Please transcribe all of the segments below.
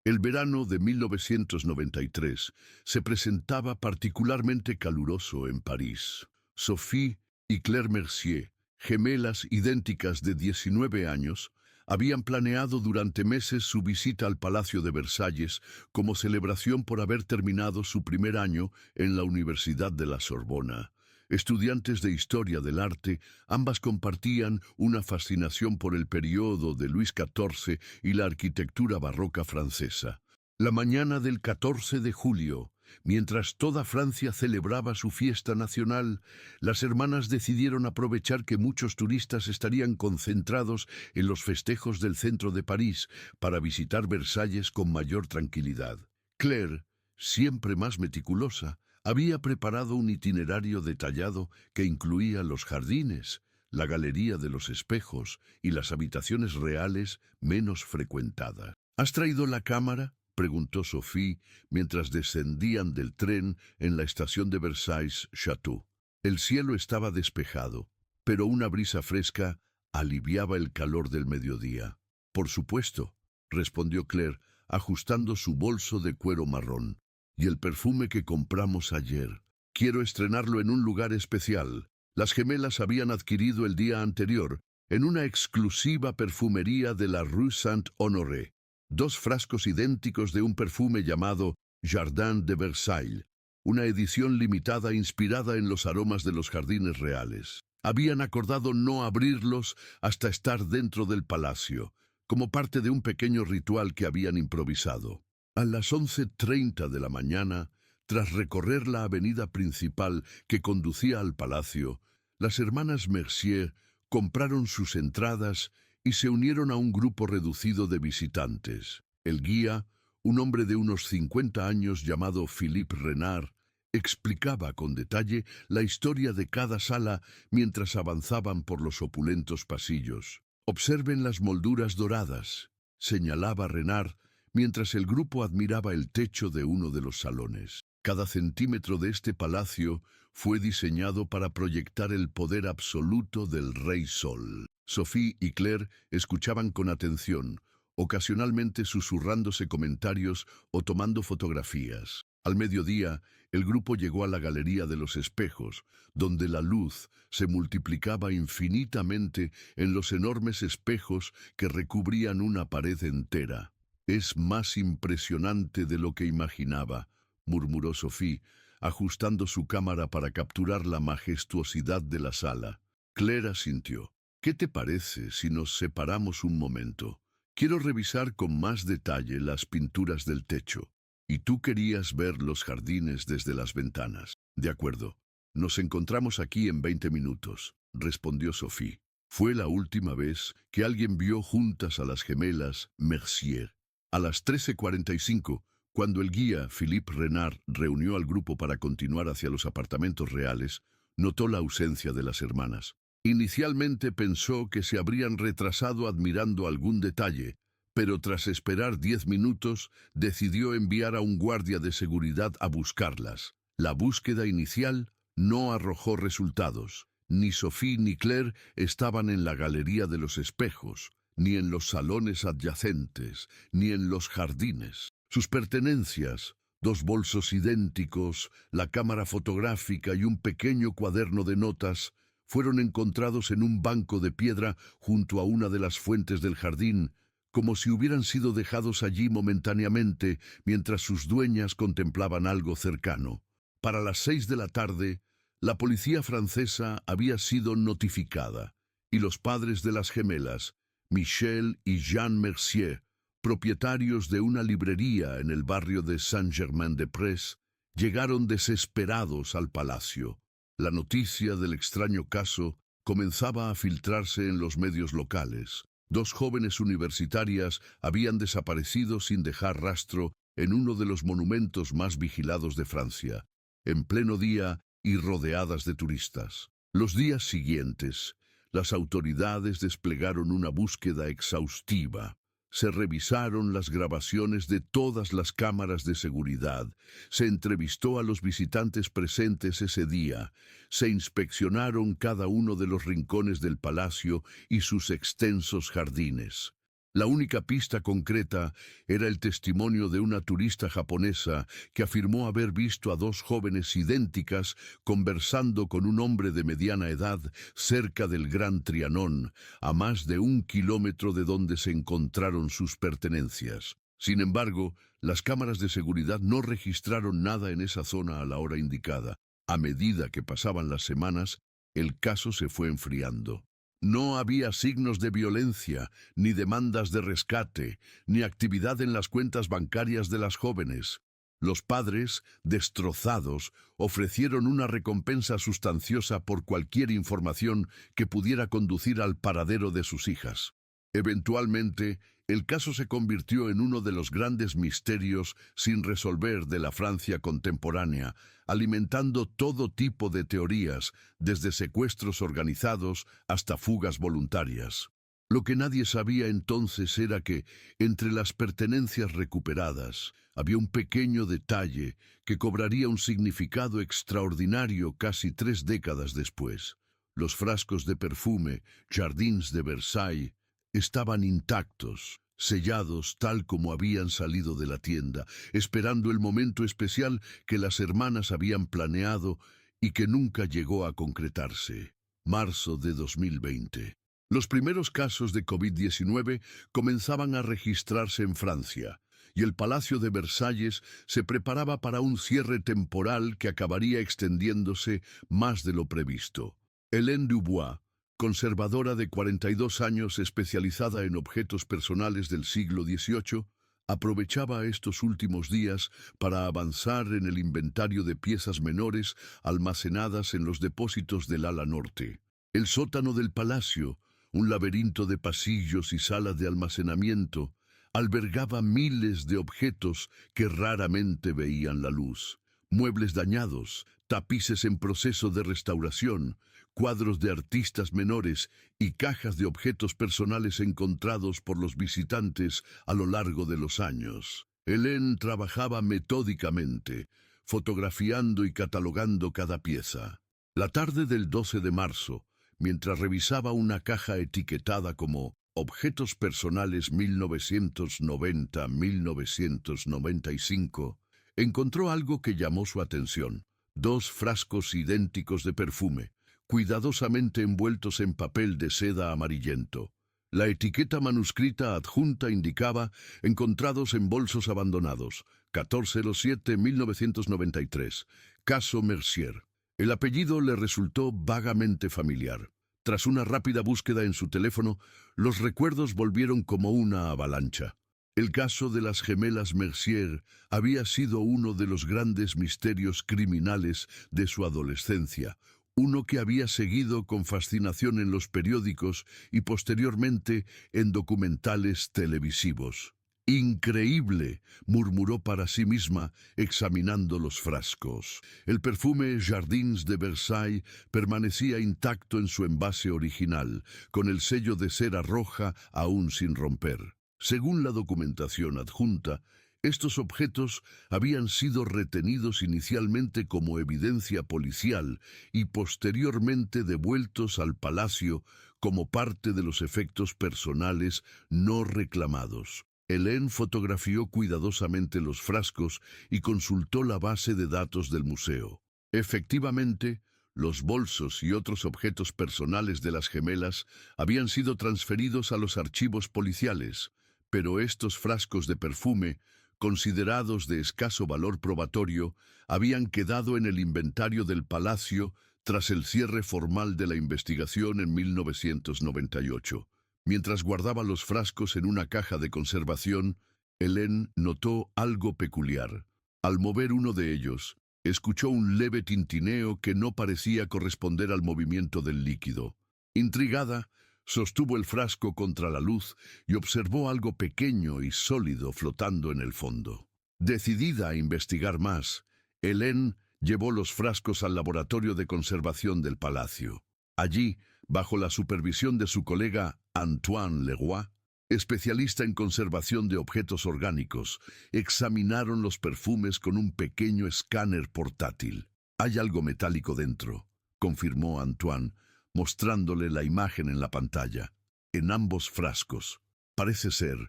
El verano de 1993 se presentaba particularmente caluroso en París. Sophie y Claire Mercier, gemelas idénticas de 19 años, habían planeado durante meses su visita al Palacio de Versalles como celebración por haber terminado su primer año en la Universidad de la Sorbona. Estudiantes de Historia del Arte, ambas compartían una fascinación por el periodo de Luis XIV y la arquitectura barroca francesa. La mañana del 14 de julio, mientras toda Francia celebraba su fiesta nacional, las hermanas decidieron aprovechar que muchos turistas estarían concentrados en los festejos del centro de París para visitar Versalles con mayor tranquilidad. Claire, siempre más meticulosa, había preparado un itinerario detallado que incluía los jardines, la galería de los espejos y las habitaciones reales menos frecuentadas. ¿Has traído la cámara?, preguntó Sophie mientras descendían del tren en la estación de Versailles-Château. El cielo estaba despejado, pero una brisa fresca aliviaba el calor del mediodía. Por supuesto, respondió Claire, ajustando su bolso de cuero marrón. Y el perfume que compramos ayer. Quiero estrenarlo en un lugar especial. Las gemelas habían adquirido el día anterior, en una exclusiva perfumería de la Rue Saint-Honoré, 2 frascos idénticos de un perfume llamado Jardin de Versailles, una edición limitada inspirada en los aromas de los jardines reales. Habían acordado no abrirlos hasta estar dentro del palacio, como parte de un pequeño ritual que habían improvisado. A las 11:30 de la mañana, tras recorrer la avenida principal que conducía al palacio, las hermanas Mercier compraron sus entradas y se unieron a un grupo reducido de visitantes. El guía, un hombre de unos 50 años llamado Philippe Renard, explicaba con detalle la historia de cada sala mientras avanzaban por los opulentos pasillos. «Observen las molduras doradas», señalaba Renard, mientras el grupo admiraba el techo de uno de los salones. Cada centímetro de este palacio fue diseñado para proyectar el poder absoluto del Rey Sol. Sophie y Claire escuchaban con atención, ocasionalmente susurrándose comentarios o tomando fotografías. Al mediodía, el grupo llegó a la Galería de los Espejos, donde la luz se multiplicaba infinitamente en los enormes espejos que recubrían una pared entera. «Es más impresionante de lo que imaginaba», murmuró Sophie, ajustando su cámara para capturar la majestuosidad de la sala. Claire asintió. «¿Qué te parece si nos separamos un momento? Quiero revisar con más detalle las pinturas del techo. Y tú querías ver los jardines desde las ventanas». «De acuerdo. Nos encontramos aquí en 20 minutos», respondió Sophie. Fue la última vez que alguien vio juntas a las gemelas Mercier. A las 13:45, cuando el guía Philippe Renard reunió al grupo para continuar hacia los apartamentos reales, notó la ausencia de las hermanas. Inicialmente pensó que se habrían retrasado admirando algún detalle, pero tras esperar 10 minutos decidió enviar a un guardia de seguridad a buscarlas. La búsqueda inicial no arrojó resultados. Ni Sophie ni Claire estaban en la Galería de los Espejos, ni en los salones adyacentes, ni en los jardines. Sus pertenencias, 2 bolsos idénticos, la cámara fotográfica y un pequeño cuaderno de notas, fueron encontrados en un banco de piedra junto a una de las fuentes del jardín, como si hubieran sido dejados allí momentáneamente mientras sus dueñas contemplaban algo cercano. Para las 6 de la tarde, la policía francesa había sido notificada, y los padres de las gemelas, Michel y Jean Mercier, propietarios de una librería en el barrio de Saint-Germain-des-Prés, llegaron desesperados al palacio. La noticia del extraño caso comenzaba a filtrarse en los medios locales. 2 jóvenes universitarias habían desaparecido sin dejar rastro en uno de los monumentos más vigilados de Francia, en pleno día y rodeadas de turistas. Los días siguientes, las autoridades desplegaron una búsqueda exhaustiva. Se revisaron las grabaciones de todas las cámaras de seguridad, se entrevistó a los visitantes presentes ese día, se inspeccionaron cada uno de los rincones del palacio y sus extensos jardines. La única pista concreta era el testimonio de una turista japonesa que afirmó haber visto a dos jóvenes idénticas conversando con un hombre de mediana edad cerca del Gran Trianón, a más de 1 kilómetro de donde se encontraron sus pertenencias. Sin embargo, las cámaras de seguridad no registraron nada en esa zona a la hora indicada. A medida que pasaban las semanas, el caso se fue enfriando. No había signos de violencia, ni demandas de rescate, ni actividad en las cuentas bancarias de las jóvenes. Los padres, destrozados, ofrecieron una recompensa sustanciosa por cualquier información que pudiera conducir al paradero de sus hijas. Eventualmente, el caso se convirtió en uno de los grandes misterios sin resolver de la Francia contemporánea, alimentando todo tipo de teorías, desde secuestros organizados hasta fugas voluntarias. Lo que nadie sabía entonces era que, entre las pertenencias recuperadas, había un pequeño detalle que cobraría un significado extraordinario casi 3 décadas después. Los frascos de perfume, Jardins de Versailles, estaban intactos, sellados tal como habían salido de la tienda, esperando el momento especial que las hermanas habían planeado y que nunca llegó a concretarse. Marzo de 2020. Los primeros casos de COVID-19 comenzaban a registrarse en Francia, y el Palacio de Versalles se preparaba para un cierre temporal que acabaría extendiéndose más de lo previsto. Hélène Dubois, conservadora de 42 años especializada en objetos personales del siglo XVIII, aprovechaba estos últimos días para avanzar en el inventario de piezas menores almacenadas en los depósitos del ala norte. El sótano del palacio, un laberinto de pasillos y salas de almacenamiento, albergaba miles de objetos que raramente veían la luz. Muebles dañados, tapices en proceso de restauración, cuadros de artistas menores y cajas de objetos personales encontrados por los visitantes a lo largo de los años. Hélène trabajaba metódicamente, fotografiando y catalogando cada pieza. La tarde del 12 de marzo, mientras revisaba una caja etiquetada como Objetos Personales 1990-1995, encontró algo que llamó su atención: 2 frascos idénticos de perfume, cuidadosamente envueltos en papel de seda amarillento. La etiqueta manuscrita adjunta indicaba encontrados en bolsos abandonados, 14/07/1993, caso Mercier. El apellido le resultó vagamente familiar. Tras una rápida búsqueda en su teléfono, los recuerdos volvieron como una avalancha. El caso de las gemelas Mercier había sido uno de los grandes misterios criminales de su adolescencia, uno que había seguido con fascinación en los periódicos y posteriormente en documentales televisivos. «Increíble», murmuró para sí misma, examinando los frascos. El perfume Jardins de Versailles permanecía intacto en su envase original, con el sello de cera roja aún sin romper. Según la documentación adjunta, estos objetos habían sido retenidos inicialmente como evidencia policial y posteriormente devueltos al palacio como parte de los efectos personales no reclamados. Hélène fotografió cuidadosamente los frascos y consultó la base de datos del museo. Efectivamente, los bolsos y otros objetos personales de las gemelas habían sido transferidos a los archivos policiales, pero estos frascos de perfume, considerados de escaso valor probatorio, habían quedado en el inventario del palacio tras el cierre formal de la investigación en 1998. Mientras guardaba los frascos en una caja de conservación, Hélène notó algo peculiar. Al mover uno de ellos, escuchó un leve tintineo que no parecía corresponder al movimiento del líquido. Intrigada, sostuvo el frasco contra la luz y observó algo pequeño y sólido flotando en el fondo. Decidida a investigar más, Hélène llevó los frascos al laboratorio de conservación del palacio. Allí, bajo la supervisión de su colega Antoine Leroy, especialista en conservación de objetos orgánicos, examinaron los perfumes con un pequeño escáner portátil. «Hay algo metálico dentro», confirmó Antoine, mostrándole la imagen en la pantalla. En ambos frascos, Parece ser.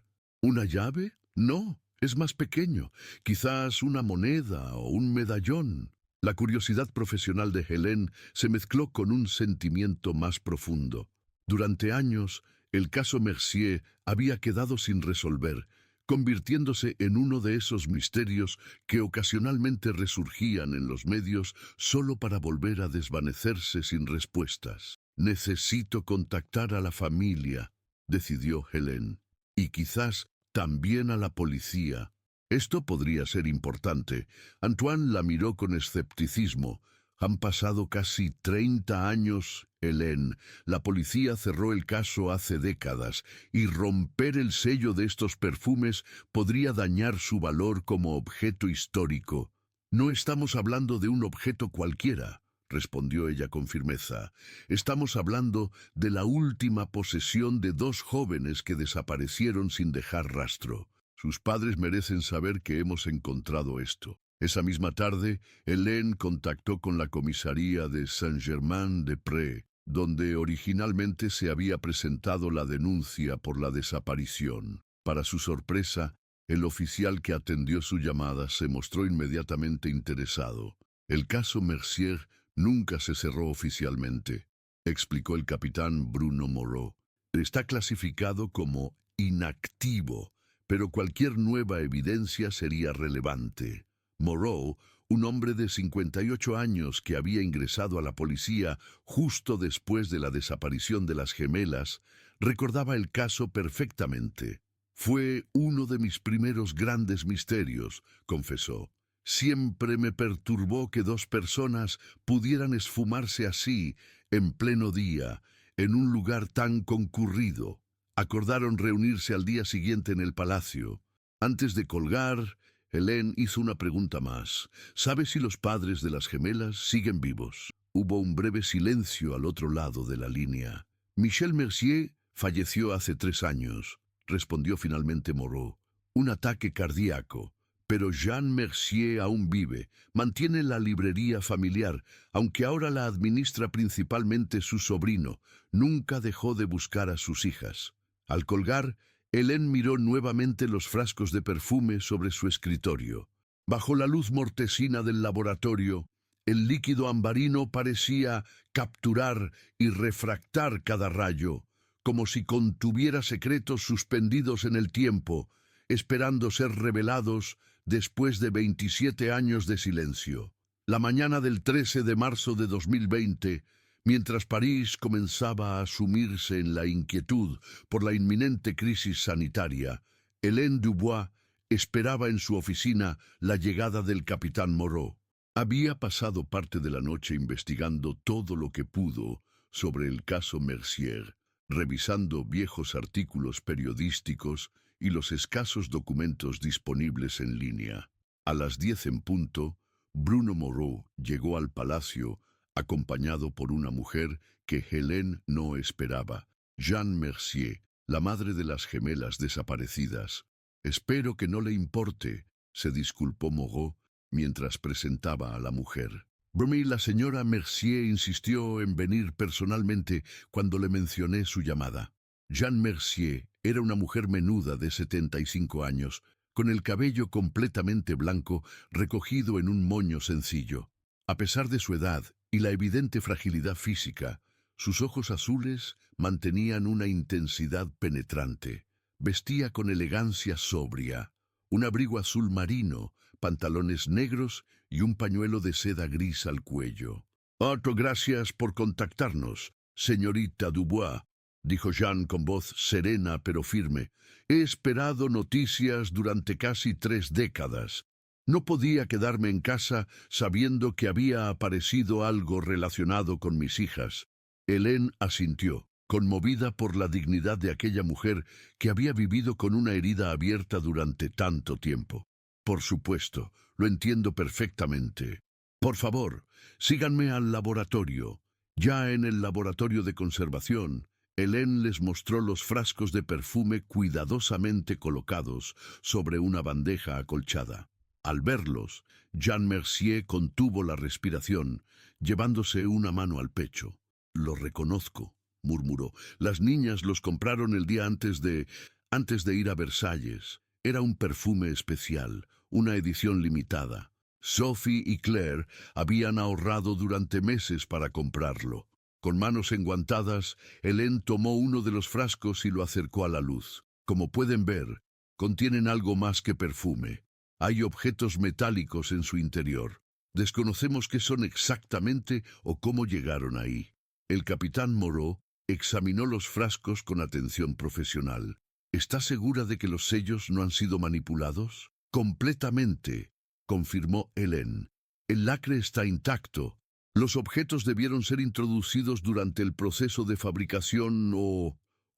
¿Una llave? No, es más pequeño. Quizás una moneda o un medallón. La curiosidad profesional de Hélène se mezcló con un sentimiento más profundo. Durante años, el caso Mercier había quedado sin resolver, convirtiéndose en uno de esos misterios que ocasionalmente resurgían en los medios solo para volver a desvanecerse sin respuestas. Necesito contactar a la familia, decidió Hélène, y quizás también a la policía. Esto podría ser importante. Antoine la miró con escepticismo. Han pasado casi 30 años, Hélène. La policía cerró el caso hace décadas, y romper el sello de estos perfumes podría dañar su valor como objeto histórico. No estamos hablando de un objeto cualquiera, respondió ella con firmeza. Estamos hablando de la última posesión de dos jóvenes que desaparecieron sin dejar rastro. Sus padres merecen saber que hemos encontrado esto. Esa misma tarde, Hélène contactó con la comisaría de Saint-Germain-des-Prés, donde originalmente se había presentado la denuncia por la desaparición. Para su sorpresa, el oficial que atendió su llamada se mostró inmediatamente interesado. El caso Mercier nunca se cerró oficialmente, explicó el capitán Bruno Moreau. Está clasificado como inactivo, pero cualquier nueva evidencia sería relevante. Moreau, un hombre de 58 años que había ingresado a la policía justo después de la desaparición de las gemelas, recordaba el caso perfectamente. Fue uno de mis primeros grandes misterios, confesó. Siempre me perturbó que dos personas pudieran esfumarse así, en pleno día, en un lugar tan concurrido. Acordaron reunirse al día siguiente en el palacio. Antes de colgar, Hélène hizo una pregunta más. ¿Sabe si los padres de las gemelas siguen vivos? Hubo un breve silencio al otro lado de la línea. Michel Mercier falleció hace 3 años, respondió finalmente Moreau. Un ataque cardíaco. Pero Jean Mercier aún vive, mantiene la librería familiar, aunque ahora la administra principalmente su sobrino. Nunca dejó de buscar a sus hijas. Al colgar, Hélène miró nuevamente los frascos de perfume sobre su escritorio. Bajo la luz mortecina del laboratorio, el líquido ambarino parecía capturar y refractar cada rayo, como si contuviera secretos suspendidos en el tiempo, esperando ser revelados después de 27 años de silencio. La mañana del 13 de marzo de 2020, mientras París comenzaba a sumirse en la inquietud por la inminente crisis sanitaria, Hélène Dubois esperaba en su oficina la llegada del capitán Moreau. Había pasado parte de la noche investigando todo lo que pudo sobre el caso Mercier, revisando viejos artículos periodísticos y los escasos documentos disponibles en línea. A las 10 en punto, Bruno Moreau llegó al palacio acompañado por una mujer que Hélène no esperaba, Jeanne Mercier, la madre de las gemelas desaparecidas. «Espero que no le importe», se disculpó Moreau mientras presentaba a la mujer. La señora Mercier insistió en venir personalmente cuando le mencioné su llamada. Jeanne Mercier era una mujer menuda de 75 años, con el cabello completamente blanco recogido en un moño sencillo. A pesar de su edad y la evidente fragilidad física, sus ojos azules mantenían una intensidad penetrante. Vestía con elegancia sobria, un abrigo azul marino, pantalones negros y un pañuelo de seda gris al cuello. «Gracias por contactarnos, señorita Dubois», dijo Jeanne con voz serena pero firme. «He esperado noticias durante casi 3 décadas. No podía quedarme en casa sabiendo que había aparecido algo relacionado con mis hijas». Hélène asintió, conmovida por la dignidad de aquella mujer que había vivido con una herida abierta durante tanto tiempo. «Por supuesto, lo entiendo perfectamente. Por favor, síganme al laboratorio». Ya en el laboratorio de conservación, Hélène les mostró los frascos de perfume cuidadosamente colocados sobre una bandeja acolchada. Al verlos, Jean Mercier contuvo la respiración, llevándose una mano al pecho. «Lo reconozco», murmuró. «Las niñas los compraron el día antes de...» antes de ir a Versalles. Era un perfume especial, una edición limitada. Sophie y Claire habían ahorrado durante meses para comprarlo. Con manos enguantadas, Hélène tomó uno de los frascos y lo acercó a la luz. Como pueden ver, contienen algo más que perfume. Hay objetos metálicos en su interior. Desconocemos qué son exactamente o cómo llegaron ahí. El capitán Moreau examinó los frascos con atención profesional. ¿Está segura de que los sellos no han sido manipulados? Completamente, confirmó Hélène. El lacre está intacto. Los objetos debieron ser introducidos durante el proceso de fabricación o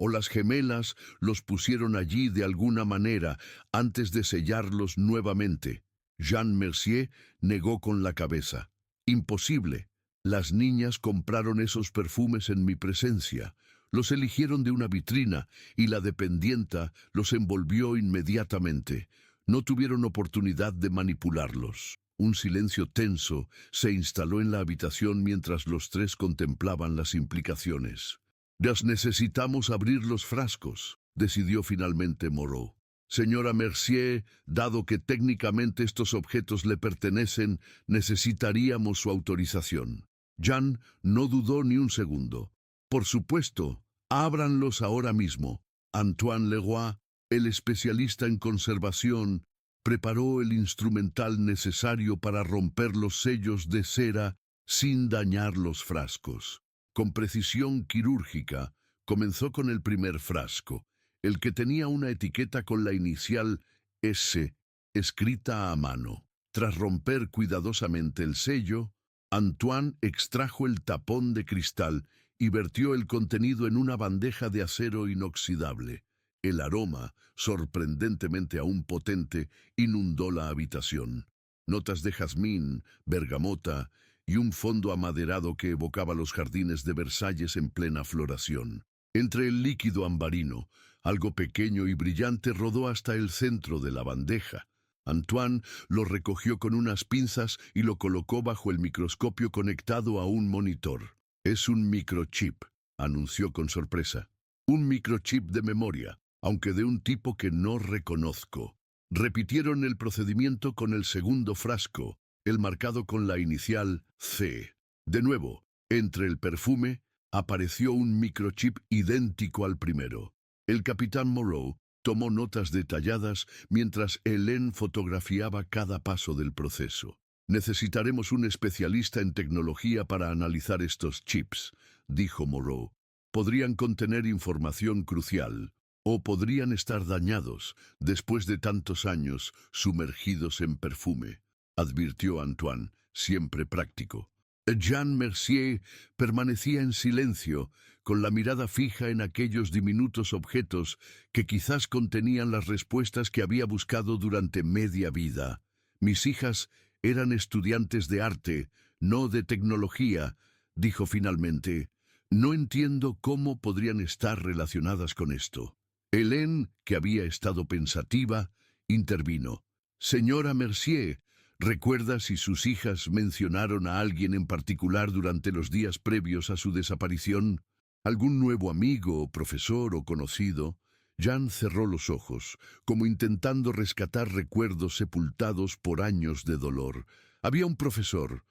las gemelas los pusieron allí de alguna manera antes de sellarlos nuevamente. Jean Mercier negó con la cabeza. Imposible. Las niñas compraron esos perfumes en mi presencia. Los eligieron de una vitrina y la dependienta los envolvió inmediatamente. No tuvieron oportunidad de manipularlos. Un silencio tenso se instaló en la habitación mientras los tres contemplaban las implicaciones. Necesitamos abrir los frascos, decidió finalmente Moreau. Señora Mercier, dado que técnicamente estos objetos le pertenecen, necesitaríamos su autorización. Jean no dudó ni un segundo. Por supuesto, ábranlos ahora mismo. Antoine Leroy, el especialista en conservación, preparó el instrumental necesario para romper los sellos de cera sin dañar los frascos. Con precisión quirúrgica, comenzó con el primer frasco, el que tenía una etiqueta con la inicial S, escrita a mano. Tras romper cuidadosamente el sello, Antoine extrajo el tapón de cristal y vertió el contenido en una bandeja de acero inoxidable. El aroma, sorprendentemente aún potente, inundó la habitación. Notas de jazmín, bergamota y un fondo amaderado que evocaba los jardines de Versalles en plena floración. Entre el líquido ambarino, algo pequeño y brillante rodó hasta el centro de la bandeja. Antoine lo recogió con unas pinzas y lo colocó bajo el microscopio conectado a un monitor. Es un microchip, anunció con sorpresa. Un microchip de memoria, aunque de un tipo que no reconozco. Repitieron el procedimiento con el segundo frasco, el marcado con la inicial C. De nuevo, entre el perfume, apareció un microchip idéntico al primero. El capitán Moreau tomó notas detalladas mientras Hélène fotografiaba cada paso del proceso. Necesitaremos un especialista en tecnología para analizar estos chips, dijo Moreau. Podrían contener información crucial, o podrían estar dañados después de tantos años sumergidos en perfume, advirtió Antoine, siempre práctico. Jean Mercier permanecía en silencio, con la mirada fija en aquellos diminutos objetos que quizás contenían las respuestas que había buscado durante media vida. Mis hijas eran estudiantes de arte, no de tecnología, dijo finalmente. No entiendo cómo podrían estar relacionadas con esto. Hélène, que había estado pensativa, intervino. Señora Mercier, ¿recuerda si sus hijas mencionaron a alguien en particular durante los días previos a su desaparición? ¿Algún nuevo amigo, profesor o conocido? Jean cerró los ojos, como intentando rescatar recuerdos sepultados por años de dolor. Había un profesor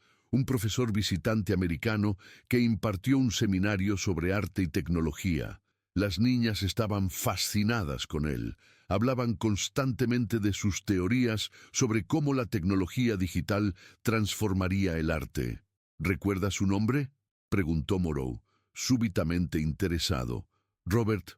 visitante americano que impartió un seminario sobre arte y tecnología. Las niñas estaban fascinadas con él. Hablaban constantemente de sus teorías sobre cómo la tecnología digital transformaría el arte. ¿Recuerda su nombre?, preguntó Moreau, súbitamente interesado. Robert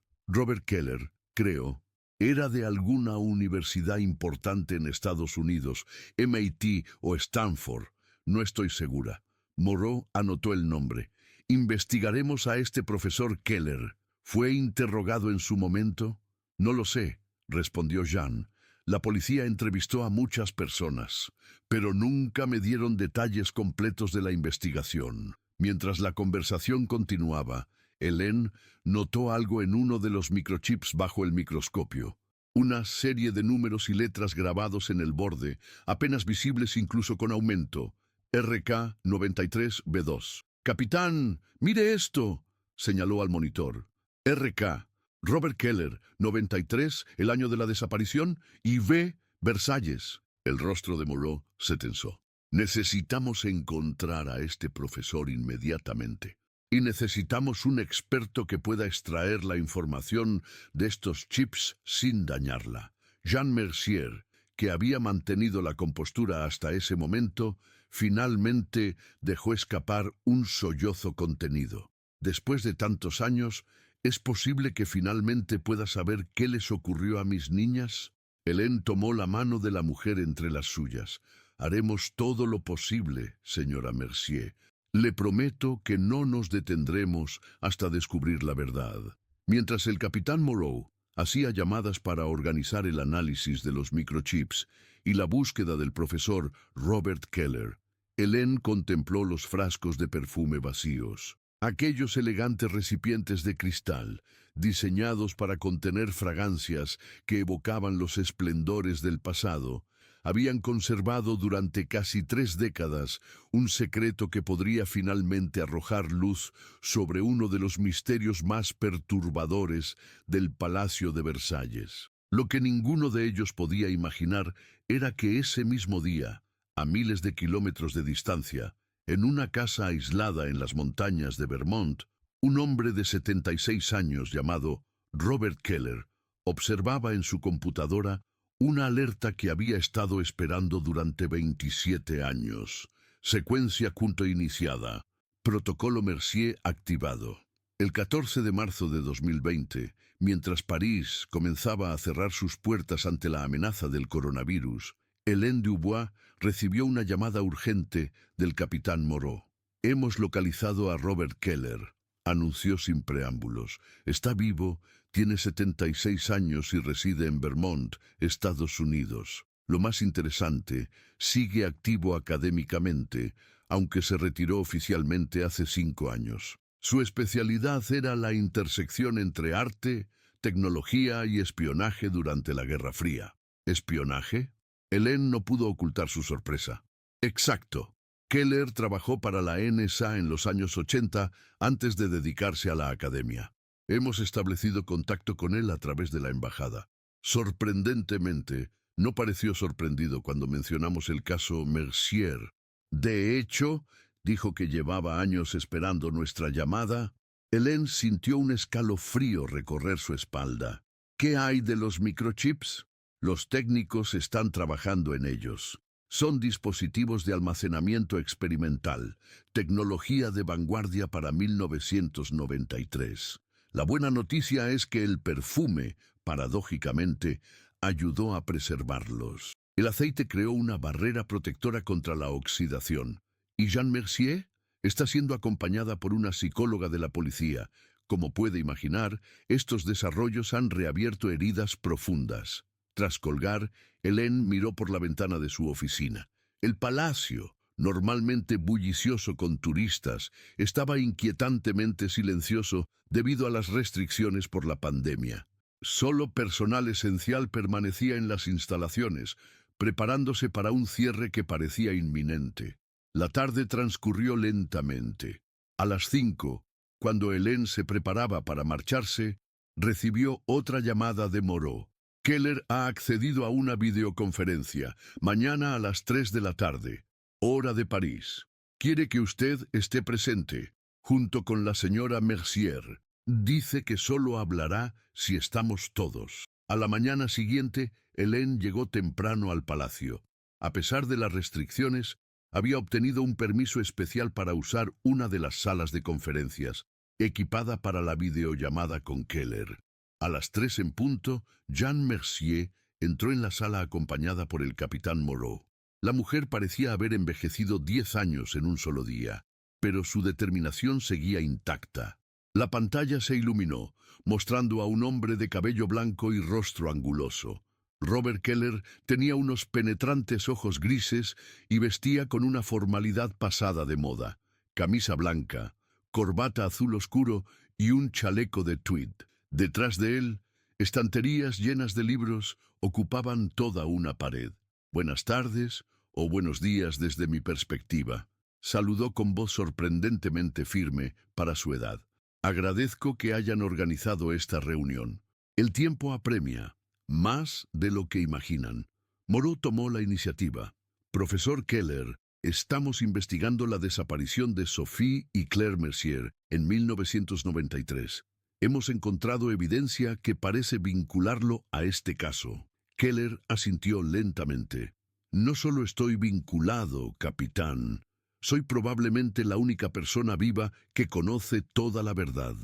Keller, creo. Era de alguna universidad importante en Estados Unidos, MIT o Stanford. No estoy segura. Moreau anotó el nombre. Investigaremos a este profesor Keller. ¿Fue interrogado en su momento? No lo sé, respondió Jean. La policía entrevistó a muchas personas, pero nunca me dieron detalles completos de la investigación. Mientras la conversación continuaba, Hélène notó algo en uno de los microchips bajo el microscopio. Una serie de números y letras grabados en el borde, apenas visibles incluso con aumento. RK93B2. «Capitán, mire esto», señaló al monitor. RK Robert Keller, 93, el año de la desaparición, y B, Versalles. El rostro de Moreau se tensó. Necesitamos encontrar a este profesor inmediatamente. Y necesitamos un experto que pueda extraer la información de estos chips sin dañarla. Jean Mercier, que había mantenido la compostura hasta ese momento, finalmente dejó escapar un sollozo contenido. Después de tantos años, ¿es posible que finalmente pueda saber qué les ocurrió a mis niñas? Hélène tomó la mano de la mujer entre las suyas. Haremos todo lo posible, señora Mercier. Le prometo que no nos detendremos hasta descubrir la verdad. Mientras el capitán Moreau hacía llamadas para organizar el análisis de los microchips y la búsqueda del profesor Robert Keller, Hélène contempló los frascos de perfume vacíos. Aquellos elegantes recipientes de cristal, diseñados para contener fragancias que evocaban los esplendores del pasado, habían conservado durante casi 3 décadas un secreto que podría finalmente arrojar luz sobre uno de los misterios más perturbadores del Palacio de Versalles. Lo que ninguno de ellos podía imaginar era que ese mismo día, a miles de kilómetros de distancia, en una casa aislada en las montañas de Vermont, un hombre de 76 años llamado Robert Keller observaba en su computadora una alerta que había estado esperando durante 27 años. Secuencia punto iniciada. Protocolo Mercier activado. El 14 de marzo de 2020, mientras París comenzaba a cerrar sus puertas ante la amenaza del coronavirus, Hélène Dubois recibió una llamada urgente del capitán Moreau. «Hemos localizado a Robert Keller», anunció sin preámbulos. «Está vivo, tiene 76 años y reside en Vermont, Estados Unidos. Lo más interesante, sigue activo académicamente, aunque se retiró oficialmente hace 5 años. Su especialidad era la intersección entre arte, tecnología y espionaje durante la Guerra Fría». ¿Espionaje? Hélène no pudo ocultar su sorpresa. Exacto. Keller trabajó para la NSA en los años 80 antes de dedicarse a la academia. Hemos establecido contacto con él a través de la embajada. Sorprendentemente, no pareció sorprendido cuando mencionamos el caso Mercier. De hecho, dijo que llevaba años esperando nuestra llamada. Hélène sintió un escalofrío recorrer su espalda. ¿Qué hay de los microchips? Los técnicos están trabajando en ellos. Son dispositivos de almacenamiento experimental, tecnología de vanguardia para 1993. La buena noticia es que el perfume, paradójicamente, ayudó a preservarlos. El aceite creó una barrera protectora contra la oxidación. ¿Y Jean Mercier? Está siendo acompañada por una psicóloga de la policía. Como puede imaginar, estos desarrollos han reabierto heridas profundas. Tras colgar, Hélène miró por la ventana de su oficina. El palacio, normalmente bullicioso con turistas, estaba inquietantemente silencioso debido a las restricciones por la pandemia. Solo personal esencial permanecía en las instalaciones, preparándose para un cierre que parecía inminente. La tarde transcurrió lentamente. A las 5, cuando Hélène se preparaba para marcharse, recibió otra llamada de Moreau. Keller ha accedido a una videoconferencia, mañana a las 3 de la tarde, hora de París. Quiere que usted esté presente, junto con la señora Mercier. Dice que solo hablará si estamos todos. A la mañana siguiente, Hélène llegó temprano al palacio. A pesar de las restricciones, había obtenido un permiso especial para usar una de las salas de conferencias, equipada para la videollamada con Keller. A las 3 en punto, Jean Mercier entró en la sala acompañada por el capitán Moreau. La mujer parecía haber envejecido 10 años en un solo día, pero su determinación seguía intacta. La pantalla se iluminó, mostrando a un hombre de cabello blanco y rostro anguloso. Robert Keller tenía unos penetrantes ojos grises y vestía con una formalidad pasada de moda. Camisa blanca, corbata azul oscuro y un chaleco de tweed. Detrás de él, estanterías llenas de libros ocupaban toda una pared. «Buenas tardes o buenos días desde mi perspectiva», saludó con voz sorprendentemente firme para su edad. Agradezco que hayan organizado esta reunión. El tiempo apremia, más de lo que imaginan. Moreau tomó la iniciativa. Profesor Keller, estamos investigando la desaparición de Sophie y Claire Mercier en 1993. Hemos encontrado evidencia que parece vincularlo a este caso. Keller asintió lentamente. No solo estoy vinculado, capitán. Soy probablemente la única persona viva que conoce toda la verdad.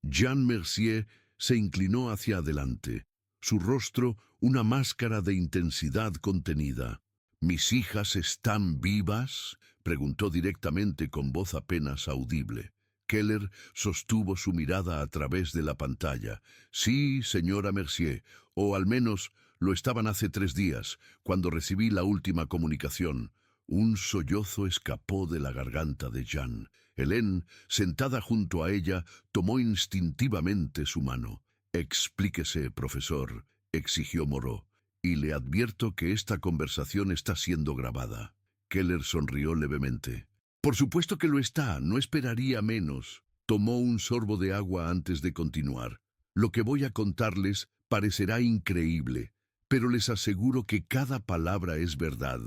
Jean Mercier se inclinó hacia adelante. Su rostro una máscara de intensidad contenida. ¿Mis hijas están vivas?, preguntó directamente con voz apenas audible. Keller sostuvo su mirada a través de la pantalla. Sí, señora Mercier, o al menos lo estaban hace 3 días, cuando recibí la última comunicación. Un sollozo escapó de la garganta de Jean. Hélène, sentada junto a ella, tomó instintivamente su mano. «Explíquese, profesor», exigió Moreau, «y le advierto que esta conversación está siendo grabada». Keller sonrió levemente. «Por supuesto que lo está, no esperaría menos». Tomó un sorbo de agua antes de continuar. «Lo que voy a contarles parecerá increíble, pero les aseguro que cada palabra es verdad.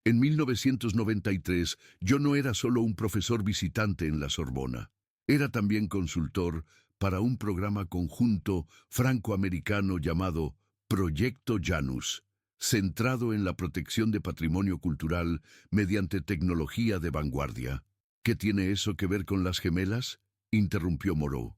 En 1993, yo no era solo un profesor visitante en la Sorbona. Era también consultor para un programa conjunto franco-americano llamado Proyecto Janus, centrado en la protección de patrimonio cultural mediante tecnología de vanguardia». «¿Qué tiene eso que ver con las gemelas?», interrumpió Moreau.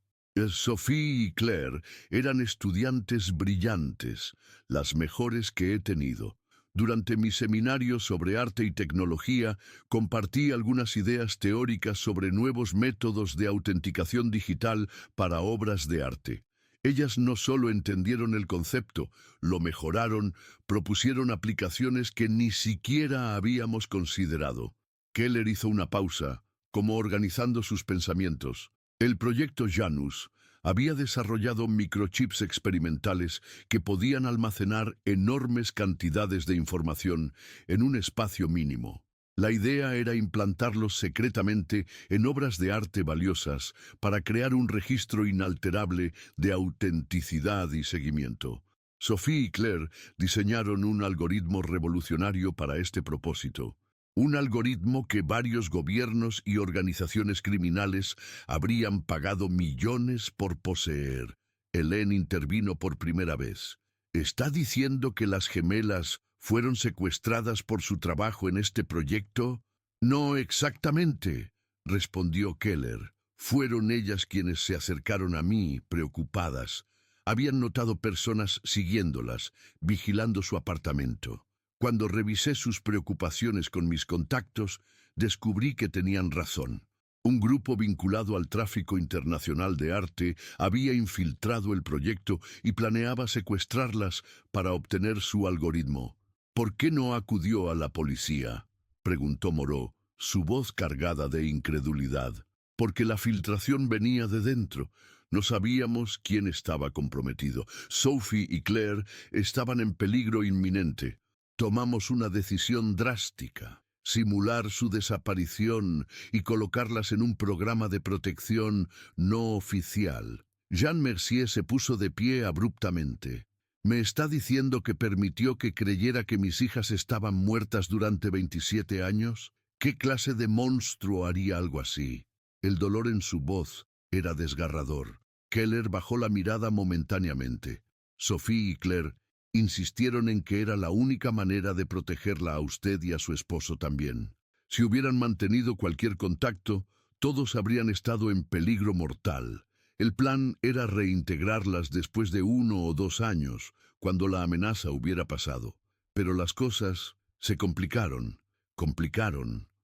«Sophie y Claire eran estudiantes brillantes, las mejores que he tenido. Durante mi seminario sobre arte y tecnología, compartí algunas ideas teóricas sobre nuevos métodos de autenticación digital para obras de arte. Ellas no solo entendieron el concepto, lo mejoraron, propusieron aplicaciones que ni siquiera habíamos considerado». Keller hizo una pausa, como organizando sus pensamientos. El proyecto Janus había desarrollado microchips experimentales que podían almacenar enormes cantidades de información en un espacio mínimo. La idea era implantarlos secretamente en obras de arte valiosas para crear un registro inalterable de autenticidad y seguimiento. Sophie y Claire diseñaron un algoritmo revolucionario para este propósito. Un algoritmo que varios gobiernos y organizaciones criminales habrían pagado millones por poseer. Hélène intervino por primera vez. «¿Está diciendo que las gemelas fueron secuestradas por su trabajo en este proyecto?» «No exactamente», respondió Keller. «Fueron ellas quienes se acercaron a mí, preocupadas. Habían notado personas siguiéndolas, vigilando su apartamento. Cuando revisé sus preocupaciones con mis contactos, descubrí que tenían razón. Un grupo vinculado al tráfico internacional de arte había infiltrado el proyecto y planeaba secuestrarlas para obtener su algoritmo». «¿Por qué no acudió a la policía?», preguntó Moreau, su voz cargada de incredulidad. «Porque la filtración venía de dentro. No sabíamos quién estaba comprometido. Sophie y Claire estaban en peligro inminente. Tomamos una decisión drástica: simular su desaparición y colocarlas en un programa de protección no oficial». Jean Mercier se puso de pie abruptamente. «¿Me está diciendo que permitió que creyera que mis hijas estaban muertas durante 27 años? ¿Qué clase de monstruo haría algo así?». El dolor en su voz era desgarrador. Keller bajó la mirada momentáneamente. Sophie y Claire insistieron en que era la única manera de protegerla a usted y a su esposo también. Si hubieran mantenido cualquier contacto, todos habrían estado en peligro mortal. El plan era reintegrarlas después de 1 o 2 años, cuando la amenaza hubiera pasado. Pero las cosas se complicaron,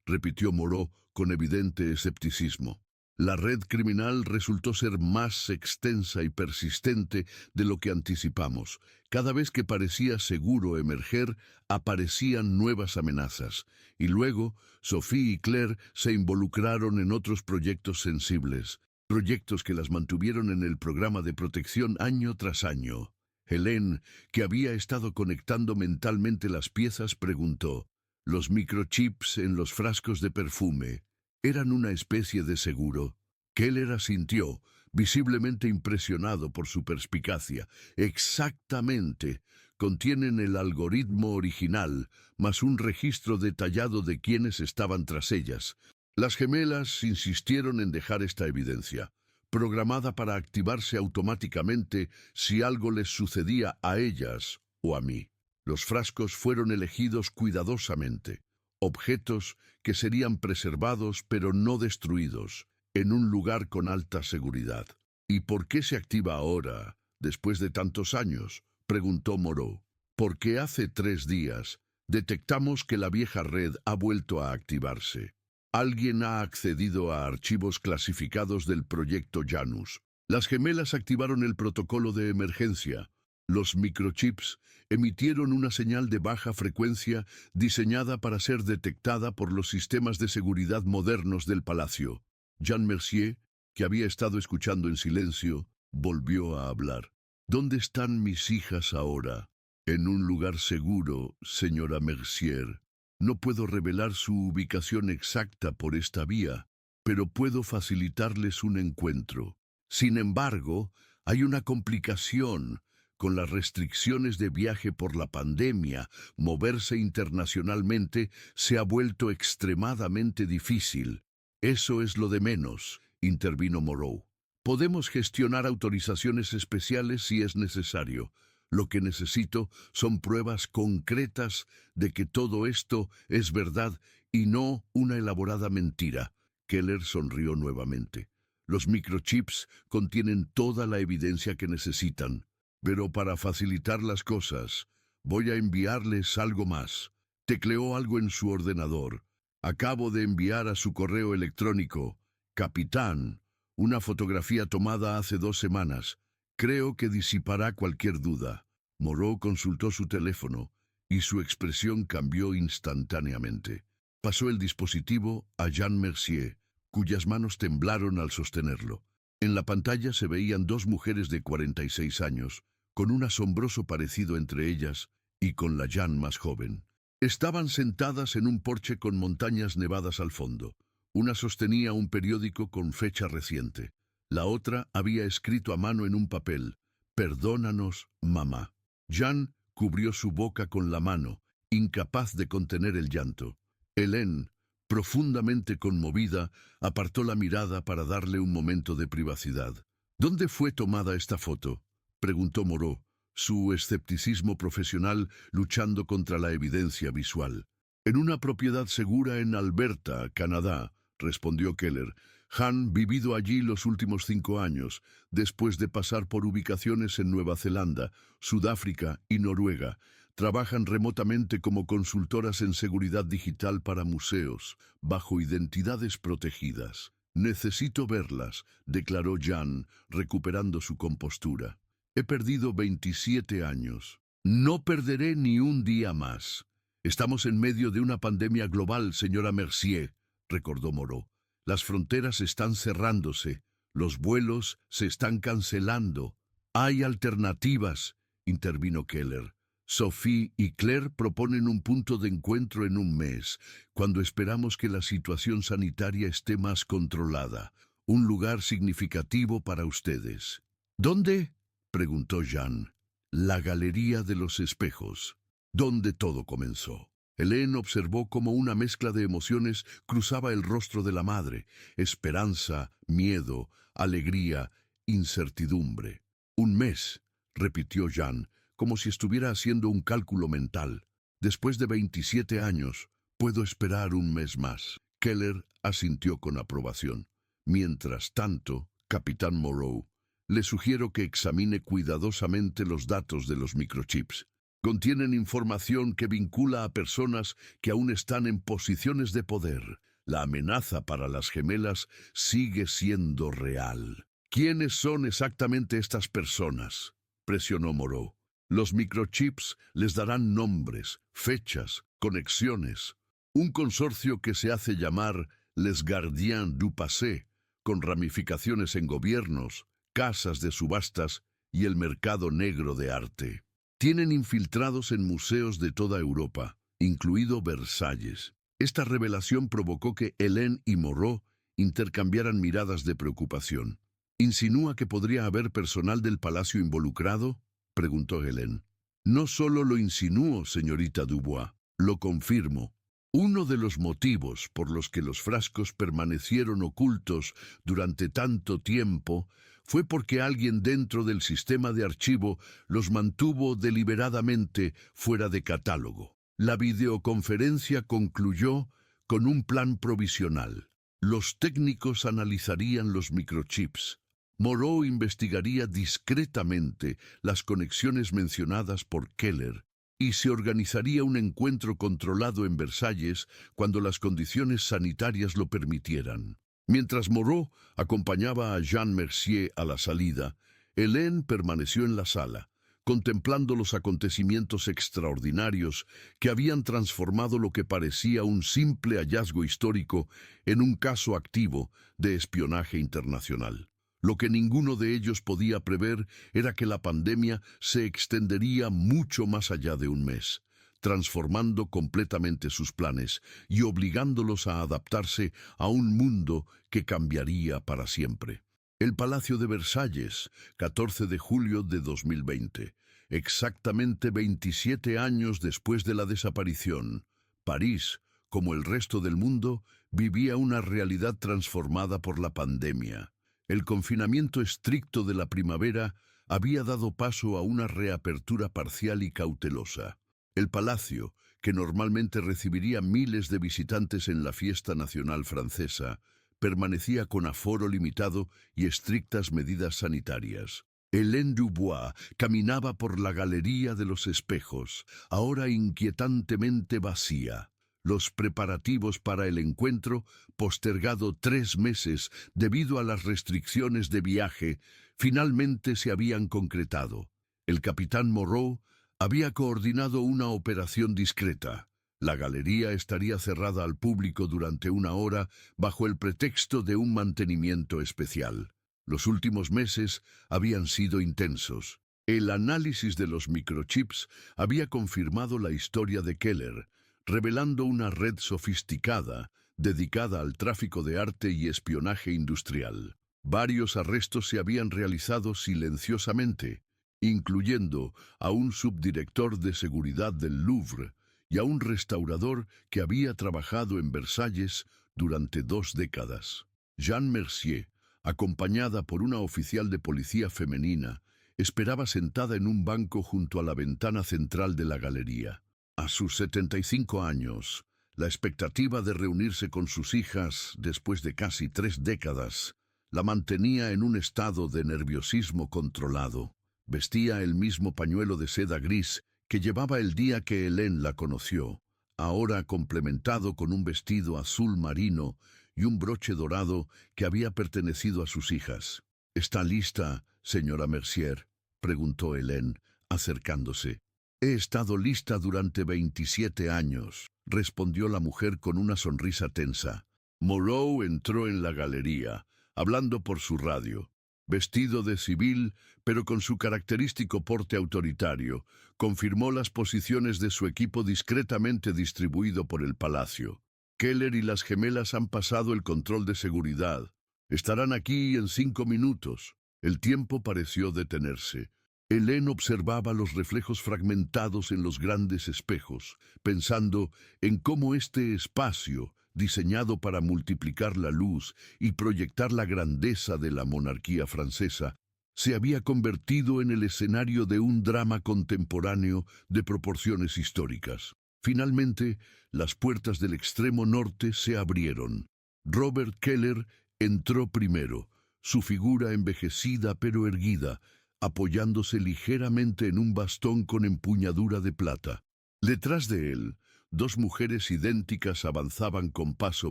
repitió Moreau con evidente escepticismo. La red criminal resultó ser más extensa y persistente de lo que anticipamos. Cada vez que parecía seguro emerger, aparecían nuevas amenazas. Y luego, Sophie y Claire se involucraron en otros proyectos sensibles, proyectos que las mantuvieron en el programa de protección año tras año. Hélène, que había estado conectando mentalmente las piezas, preguntó: «¿Los microchips en los frascos de perfume eran una especie de seguro?». Keller asintió, visiblemente impresionado por su perspicacia. Exactamente. Contienen el algoritmo original, más un registro detallado de quiénes estaban tras ellas. Las gemelas insistieron en dejar esta evidencia, programada para activarse automáticamente si algo les sucedía a ellas o a mí. Los frascos fueron elegidos cuidadosamente, objetos que serían preservados pero no destruidos, en un lugar con alta seguridad. ¿Y por qué se activa ahora, después de tantos años?, preguntó Moreau. Porque hace 3 días detectamos que la vieja red ha vuelto a activarse. Alguien ha accedido a archivos clasificados del proyecto Janus. Las gemelas activaron el protocolo de emergencia. Los microchips emitieron una señal de baja frecuencia diseñada para ser detectada por los sistemas de seguridad modernos del palacio. Jean Mercier, que había estado escuchando en silencio, volvió a hablar. ¿Dónde están mis hijas ahora? En un lugar seguro, señora Mercier. No puedo revelar su ubicación exacta por esta vía, pero puedo facilitarles un encuentro. Sin embargo, hay una complicación. Con las restricciones de viaje por la pandemia, moverse internacionalmente se ha vuelto extremadamente difícil. Eso es lo de menos, intervino Moreau. Podemos gestionar autorizaciones especiales si es necesario. Lo que necesito son pruebas concretas de que todo esto es verdad y no una elaborada mentira. Keller sonrió nuevamente. Los microchips contienen toda la evidencia que necesitan. Pero para facilitar las cosas, voy a enviarles algo más. Tecleó algo en su ordenador. Acabo de enviar a su correo electrónico, Capitán, una fotografía tomada hace 2 semanas. Creo que disipará cualquier duda. Moreau consultó su teléfono y su expresión cambió instantáneamente. Pasó el dispositivo a Jean Mercier, cuyas manos temblaron al sostenerlo. En la pantalla se veían 2 mujeres de 46 años, con un asombroso parecido entre ellas y con la Jean más joven. Estaban sentadas en un porche con montañas nevadas al fondo. Una sostenía un periódico con fecha reciente. La otra había escrito a mano en un papel: «Perdónanos, mamá». Jean cubrió su boca con la mano, incapaz de contener el llanto. Hélène, profundamente conmovida, apartó la mirada para darle un momento de privacidad. «¿Dónde fue tomada esta foto?», preguntó Moreau, su escepticismo profesional luchando contra la evidencia visual. «En una propiedad segura en Alberta, Canadá», respondió Keller. «Han vivido allí los últimos 5 años, después de pasar por ubicaciones en Nueva Zelanda, Sudáfrica y Noruega. Trabajan remotamente como consultoras en seguridad digital para museos, bajo identidades protegidas». «Necesito verlas», declaró Jean, recuperando su compostura. «He perdido 27 años. No perderé ni un día más. Estamos en medio de una pandemia global, señora Mercier», recordó Moreau. «Las fronteras están cerrándose, los vuelos se están cancelando». «Hay alternativas», intervino Keller. «Sophie y Claire proponen un punto de encuentro en un mes, cuando esperamos que la situación sanitaria esté más controlada. Un lugar significativo para ustedes». «¿Dónde?», preguntó Jean. «La Galería de los Espejos, donde todo comenzó». Hélène observó cómo una mezcla de emociones cruzaba el rostro de la madre: esperanza, miedo, alegría, incertidumbre. «Un mes», repitió Jean, como si estuviera haciendo un cálculo mental. «Después de 27 años, puedo esperar un mes más». Keller asintió con aprobación. «Mientras tanto, Capitán Moreau, le sugiero que examine cuidadosamente los datos de los microchips. Contienen información que vincula a personas que aún están en posiciones de poder. La amenaza para las gemelas sigue siendo real». «¿Quiénes son exactamente estas personas?», presionó Moreau. «Los microchips les darán nombres, fechas, conexiones. Un consorcio que se hace llamar Les Gardiens du Passé, con ramificaciones en gobiernos, casas de subastas y el mercado negro de arte. Tienen infiltrados en museos de toda Europa, incluido Versalles». Esta revelación provocó que Hélène y Moreau intercambiaran miradas de preocupación. ¿Insinúa que podría haber personal del palacio involucrado?, preguntó Hélène. No solo lo insinúo, señorita Dubois, lo confirmo. Uno de los motivos por los que los frascos permanecieron ocultos durante tanto tiempo fue porque alguien dentro del sistema de archivo los mantuvo deliberadamente fuera de catálogo. La videoconferencia concluyó con un plan provisional. Los técnicos analizarían los microchips. Moreau investigaría discretamente las conexiones mencionadas por Keller y se organizaría un encuentro controlado en Versalles cuando las condiciones sanitarias lo permitieran. Mientras Moreau acompañaba a Jean Mercier a la salida, Hélène permaneció en la sala, contemplando los acontecimientos extraordinarios que habían transformado lo que parecía un simple hallazgo histórico en un caso activo de espionaje internacional. Lo que ninguno de ellos podía prever era que la pandemia se extendería mucho más allá de un mes, transformando completamente sus planes y obligándolos a adaptarse a un mundo que cambiaría para siempre. El Palacio de Versalles, 14 de julio de 2020, exactamente 27 años después de la desaparición. París, como el resto del mundo, vivía una realidad transformada por la pandemia. El confinamiento estricto de la primavera había dado paso a una reapertura parcial y cautelosa. El palacio, que normalmente recibiría miles de visitantes en la fiesta nacional francesa, permanecía con aforo limitado y estrictas medidas sanitarias. Hélène Dubois caminaba por la galería de los espejos, ahora inquietantemente vacía. Los preparativos para el encuentro, postergado 3 meses debido a las restricciones de viaje, finalmente se habían concretado. El capitán Moreau había coordinado una operación discreta. La galería estaría cerrada al público durante 1 hora bajo el pretexto de un mantenimiento especial. Los últimos meses habían sido intensos. El análisis de los microchips había confirmado la historia de Keller, revelando una red sofisticada dedicada al tráfico de arte y espionaje industrial. Varios arrestos se habían realizado silenciosamente, incluyendo a un subdirector de seguridad del Louvre y a un restaurador que había trabajado en Versalles durante 2 décadas. Jean Mercier, acompañada por una oficial de policía femenina, esperaba sentada en un banco junto a la ventana central de la galería. A sus 75 años, la expectativa de reunirse con sus hijas después de casi 3 décadas la mantenía en un estado de nerviosismo controlado. Vestía el mismo pañuelo de seda gris que llevaba el día que Hélène la conoció, ahora complementado con un vestido azul marino y un broche dorado que había pertenecido a sus hijas. ¿Está lista, señora Mercier?, preguntó Hélène, acercándose. He estado lista durante 27 años, respondió la mujer con una sonrisa tensa. Moreau entró en la galería, hablando por su radio. Vestido de civil, pero con su característico porte autoritario, confirmó las posiciones de su equipo discretamente distribuido por el palacio. Keller y las gemelas han pasado el control de seguridad. Estarán aquí en 5 minutos. El tiempo pareció detenerse. Hélène observaba los reflejos fragmentados en los grandes espejos, pensando en cómo este espacio, diseñado para multiplicar la luz y proyectar la grandeza de la monarquía francesa, se había convertido en el escenario de un drama contemporáneo de proporciones históricas. Finalmente, las puertas del extremo norte se abrieron. Robert Keller entró primero, su figura envejecida pero erguida, apoyándose ligeramente en un bastón con empuñadura de plata. Detrás de él, 2 mujeres idénticas avanzaban con paso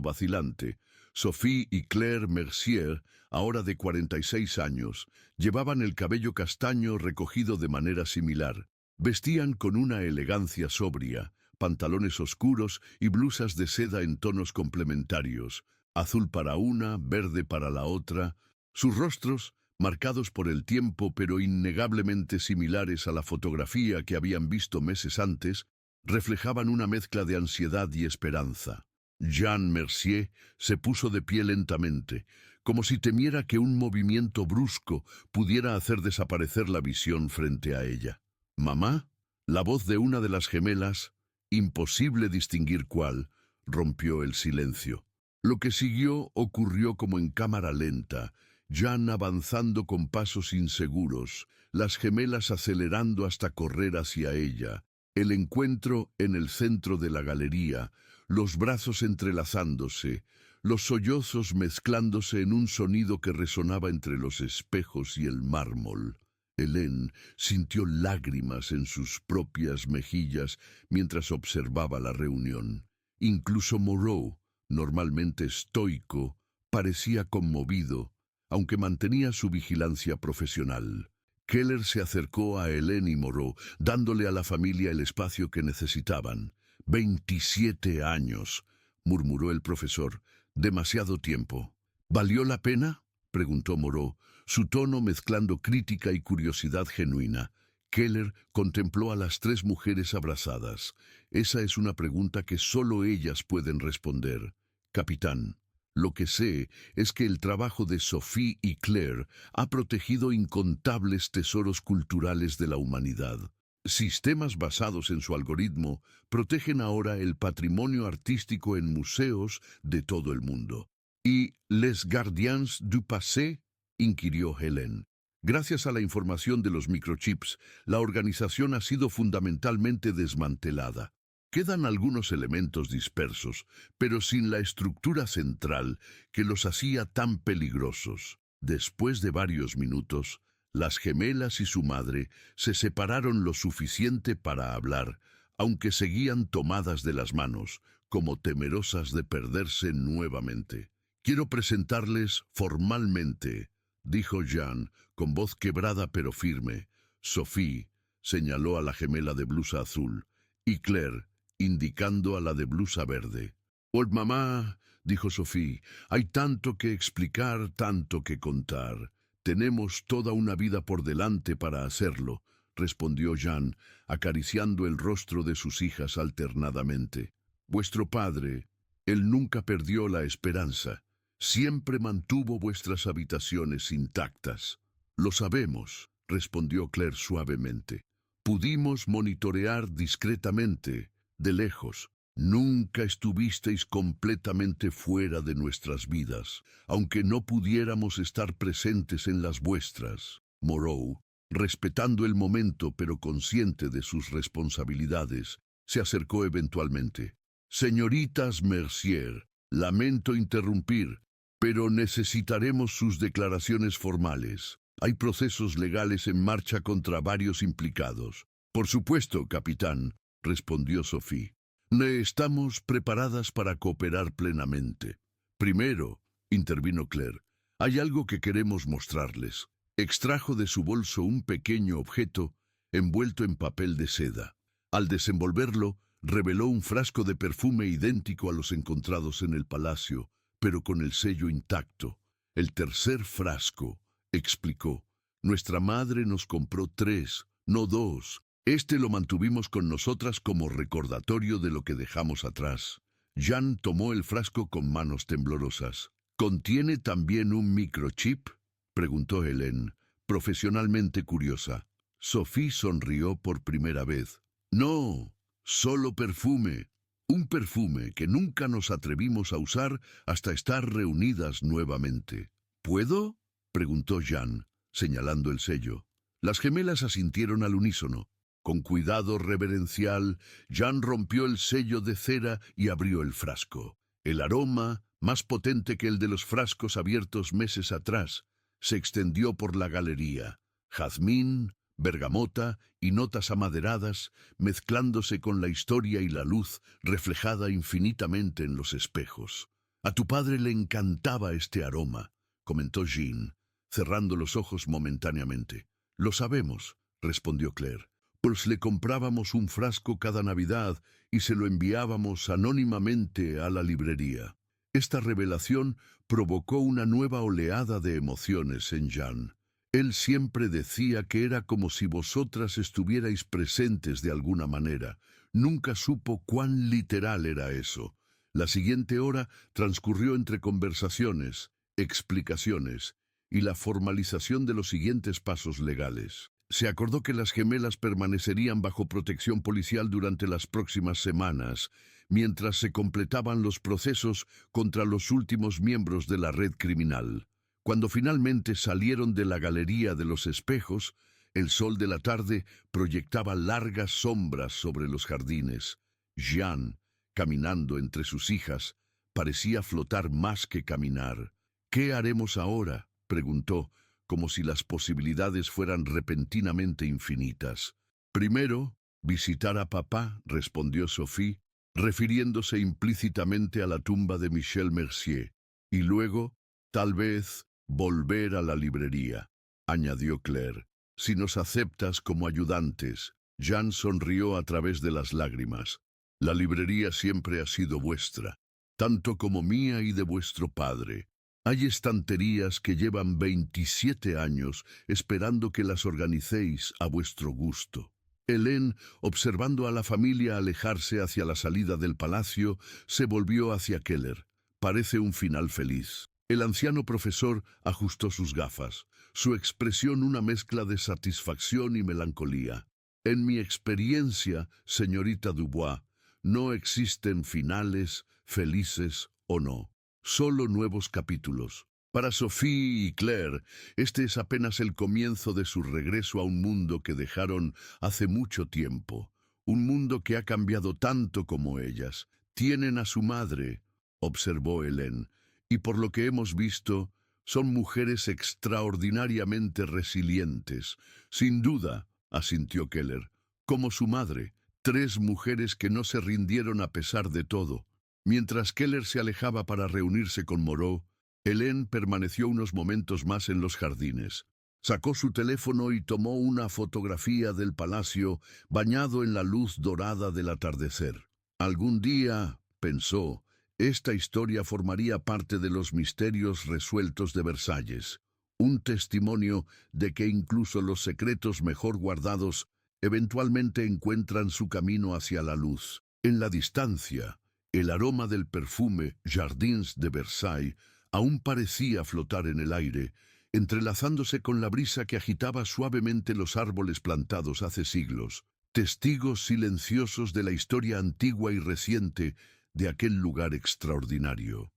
vacilante. Sophie y Claire Mercier, ahora de 46 años, llevaban el cabello castaño recogido de manera similar. Vestían con una elegancia sobria, pantalones oscuros y blusas de seda en tonos complementarios, azul para una, verde para la otra. Sus rostros, marcados por el tiempo pero innegablemente similares a la fotografía que habían visto meses antes, reflejaban una mezcla de ansiedad y esperanza. Jean Mercier se puso de pie lentamente, como si temiera que un movimiento brusco pudiera hacer desaparecer la visión frente a ella. «¿Mamá?». La voz de una de las gemelas, imposible distinguir cuál, rompió el silencio. Lo que siguió ocurrió como en cámara lenta, Jan avanzando con pasos inseguros, las gemelas acelerando hasta correr hacia ella, el encuentro en el centro de la galería, los brazos entrelazándose, los sollozos mezclándose en un sonido que resonaba entre los espejos y el mármol. Hélène sintió lágrimas en sus propias mejillas mientras observaba la reunión. Incluso Moreau, normalmente estoico, parecía conmovido, aunque mantenía su vigilancia profesional. Keller se acercó a Hélène y Moreau, dándole a la familia el espacio que necesitaban. 27 años, murmuró el profesor. Demasiado tiempo. ¿Valió la pena?, preguntó Moreau, su tono mezclando crítica y curiosidad genuina. Keller contempló a las tres mujeres abrazadas. Esa es una pregunta que solo ellas pueden responder. Capitán, lo que sé es que el trabajo de Sophie y Claire ha protegido incontables tesoros culturales de la humanidad. Sistemas basados en su algoritmo protegen ahora el patrimonio artístico en museos de todo el mundo. ¿Y les gardiens du passé?, inquirió Hélène. Gracias a la información de los microchips, la organización ha sido fundamentalmente desmantelada. Quedan algunos elementos dispersos, pero sin la estructura central que los hacía tan peligrosos. Después de varios minutos, las gemelas y su madre se separaron lo suficiente para hablar, aunque seguían tomadas de las manos, como temerosas de perderse nuevamente. «Quiero presentarles formalmente», dijo Jan, con voz quebrada pero firme. «Sophie», señaló a la gemela de blusa azul, y Claire, indicando a la de blusa verde. «Oh, mamá», dijo Sophie, «hay tanto que explicar, tanto que contar». «Tenemos toda una vida por delante para hacerlo», respondió Jan, acariciando el rostro de sus hijas alternadamente. «Vuestro padre, él nunca perdió la esperanza. Siempre mantuvo vuestras habitaciones intactas». «Lo sabemos», respondió Claire suavemente. «Pudimos monitorear discretamente, de lejos. Nunca estuvisteis completamente fuera de nuestras vidas, aunque no pudiéramos estar presentes en las vuestras». Moreau, respetando el momento pero consciente de sus responsabilidades, se acercó eventualmente. «Señoritas Mercier, lamento interrumpir, pero necesitaremos sus declaraciones formales. Hay procesos legales en marcha contra varios implicados». «Por supuesto, capitán», respondió Sophie. «Estamos preparadas para cooperar plenamente». «Primero», intervino Claire, «hay algo que queremos mostrarles». Extrajo de su bolso un pequeño objeto envuelto en papel de seda. Al desenvolverlo, reveló un frasco de perfume idéntico a los encontrados en el palacio, pero con el sello intacto. «El tercer frasco», explicó. «Nuestra madre nos compró 3, no 2. Este lo mantuvimos con nosotras como recordatorio de lo que dejamos atrás». Jan tomó el frasco con manos temblorosas. «¿Contiene también un microchip?», preguntó Hélène, profesionalmente curiosa. Sophie sonrió por primera vez. «No, solo perfume. Un perfume que nunca nos atrevimos a usar hasta estar reunidas nuevamente». «¿Puedo?», preguntó Jan, señalando el sello. Las gemelas asintieron al unísono. Con cuidado reverencial, Jan rompió el sello de cera y abrió el frasco. El aroma, más potente que el de los frascos abiertos meses atrás, se extendió por la galería. Jazmín, bergamota y notas amaderadas, mezclándose con la historia y la luz reflejada infinitamente en los espejos. «A tu padre le encantaba este aroma», comentó Jean, cerrando los ojos momentáneamente. «Lo sabemos», respondió Claire. «Pues le comprábamos un frasco cada Navidad y se lo enviábamos anónimamente a la librería». Esta revelación provocó una nueva oleada de emociones en Jan. Él siempre decía que era como si vosotras estuvierais presentes de alguna manera. Nunca supo cuán literal era eso. La siguiente hora transcurrió entre conversaciones, explicaciones y la formalización de los siguientes pasos legales. Se acordó que las gemelas permanecerían bajo protección policial durante las próximas semanas, mientras se completaban los procesos contra los últimos miembros de la red criminal. Cuando finalmente salieron de la Galería de los Espejos, el sol de la tarde proyectaba largas sombras sobre los jardines. Jean, caminando entre sus hijas, parecía flotar más que caminar. «¿Qué haremos ahora?», preguntó, como si las posibilidades fueran repentinamente infinitas. «Primero, visitar a papá», respondió Sophie, refiriéndose implícitamente a la tumba de Michel Mercier. «Y luego, tal vez, volver a la librería», añadió Claire. «Si nos aceptas como ayudantes». Jean sonrió a través de las lágrimas. «La librería siempre ha sido vuestra, tanto como mía y de vuestro padre. Hay estanterías que llevan 27 años esperando que las organicéis a vuestro gusto». Hélène, observando a la familia alejarse hacia la salida del palacio, se volvió hacia Keller. «Parece un final feliz». El anciano profesor ajustó sus gafas, su expresión una mezcla de satisfacción y melancolía. «En mi experiencia, señorita Dubois, no existen finales, felices o no. Solo nuevos capítulos. Para Sophie y Claire, este es apenas el comienzo de su regreso a un mundo que dejaron hace mucho tiempo. Un mundo que ha cambiado tanto como ellas. Tienen a su madre», observó Hélène, «y por lo que hemos visto, son mujeres extraordinariamente resilientes». «Sin duda», asintió Keller, «como su madre, 3 mujeres que no se rindieron a pesar de todo». Mientras Keller se alejaba para reunirse con Moreau, Hélène permaneció unos momentos más en los jardines. Sacó su teléfono y tomó una fotografía del palacio bañado en la luz dorada del atardecer. Algún día, pensó, esta historia formaría parte de los misterios resueltos de Versalles, un testimonio de que incluso los secretos mejor guardados eventualmente encuentran su camino hacia la luz. En la distancia, el aroma del perfume Jardins de Versailles aún parecía flotar en el aire, entrelazándose con la brisa que agitaba suavemente los árboles plantados hace siglos, testigos silenciosos de la historia antigua y reciente de aquel lugar extraordinario.